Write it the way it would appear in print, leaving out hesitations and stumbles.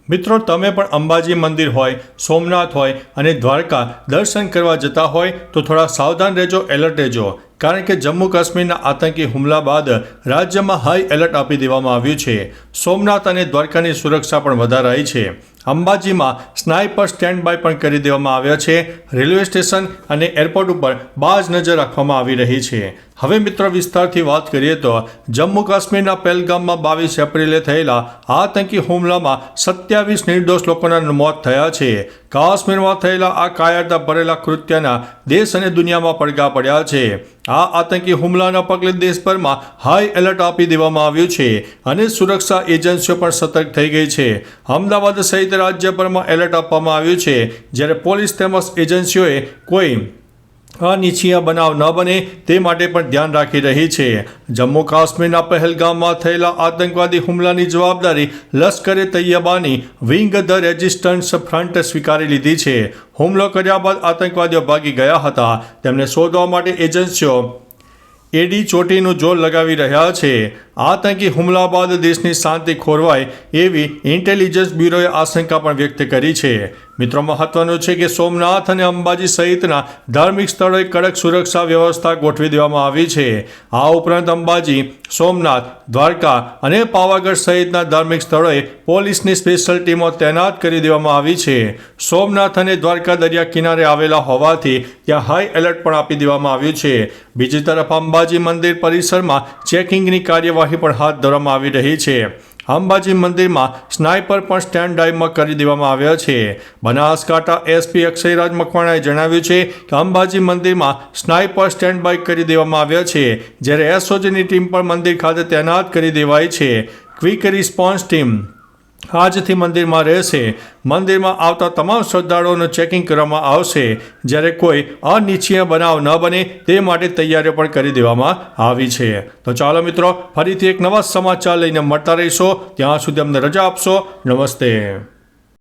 મિત્રો, તમે પણ અંબાજી મંદિર હોય, સોમનાથ હોય અને દ્વારકા દર્શન કરવા જતા હોય તો થોડા સાવધાન રહેજો, એલર્ટ રહેજો. કારણ કે જમ્મુ કાશ્મીરના આતંકી હુમલા બાદ રાજ્યમાં હાઈ એલર્ટ આપી દેવામાં આવ્યું છે. સોમનાથ અને દ્વારકાની સુરક્ષા પણ વધારાઈ છે. અંબાજીમાં સ્નાઇપર સ્ટેન્ડ બાય પણ કરી દેવામાં આવ્યા છે. રેલવે સ્ટેશન અને એરપોર્ટ ઉપર બાજ નજર રાખવામાં આવી રહી છે. હવે મિત્રો, વિસ્તારથી વાત કરીએ તો જમ્મુ કાશ્મીરના પહેલગામમાં 22 એપ્રિલે થયેલા આતંકી હુમલામાં 27 નિર્દોષ લોકોના મોત થયા છે. કાશ્મીરમાં થયેલા આ કાયરતા ભરેલા કૃત્યના દેશ અને દુનિયામાં પડઘા પડ્યા છે. આ આતંકી હુમલાના પગલે દેશભરમાં હાઈ એલર્ટ આપી દેવામાં આવ્યું છે અને સુરક્ષા એજન્સીઓ પણ સતર્ક થઈ ગઈ છે. અમદાવાદ સહિત રાજ્યભરમાં એલર્ટ આપવામાં આવ્યું છે, જ્યારે પોલીસ તેમજ એજન્સીઓએ કોઈ અનિચ્છનીય બનાવ ન બને તે માટે પણ ધ્યાન રાખી રહી છે. જમ્મુ કાશ્મીરના પહેલગામમાં થયેલા આતંકવાદી હુમલાની જવાબદારી લશ્કરે તૈયબાની વિંગ ધ રેઝિસ્ટન્સ ફ્રન્ટ સ્વીકારી લીધી છે. હુમલો કર્યા બાદ આતંકવાદીઓ ભાગી ગયા હતા. તેમને શોધવા માટે એજન્સીઓ એડી ચોટીનું જોર લગાવી રહ્યા છે. આતંકી હુમલા બાદ દેશની શાંતિ ખોરવાય એવી ઇન્ટેલિજન્સ બ્યુરોએ આશંકા પણ વ્યક્ત કરી છે. મિત્રો, મહત્વનું છે કે સોમનાથ અને અંબાજી સહિતના ધાર્મિક સ્થળોએ કડક સુરક્ષા વ્યવસ્થા ગોઠવી દેવામાં આવી છે. આ ઉપરાંત અંબાજી, સોમનાથ, દ્વારકા અને પાવાગઢ સહિતના ધાર્મિક સ્થળોએ પોલીસની સ્પેશિયલ ટીમો તૈનાત કરી દેવામાં આવી છે. સોમનાથ અને દ્વારકા દરિયા કિનારે આવેલા હોવાથી ત્યાં હાઈ એલર્ટ પણ આપી દેવામાં આવ્યું છે. બીજી તરફ અંબાજી મંદિર પરિસરમાં ચેકિંગની કાર્યવાહી પણ હાથ ધરવામાં આવી રહી છે. અંબાજી મંદિરમાં સ્નાઇપર પણ સ્ટેન્ડ બાયમાં કરી દેવામાં આવ્યા છે. બનાસકાંઠા એસપી અક્ષયરાજ મકવાણાએ જણાવ્યું છે કે અંબાજી મંદિરમાં સ્નાઇપર સ્ટેન્ડ બાય કરી દેવામાં આવ્યા છે, જ્યારે એસઓજીની ટીમ પણ મંદિર ખાતે તૈનાત કરી દેવાઈ છે. ક્વિક રિસ્પોન્સ ટીમ આજથી મંદિરમાં રહેશે. મંદિરમાં આવતા તમામ શ્રદ્ધાળુઓનું ચેકિંગ કરવામાં આવશે, જ્યારે કોઈ અનિચ્છનીય બનાવ ન બને તે માટે તૈયારીઓ પણ કરી દેવામાં આવી છે. તો ચાલો મિત્રો, ફરીથી એક નવા સમાચાર લઈને મળતા રહીશો. ત્યાં સુધી અમને રજા આપશો. નમસ્તે.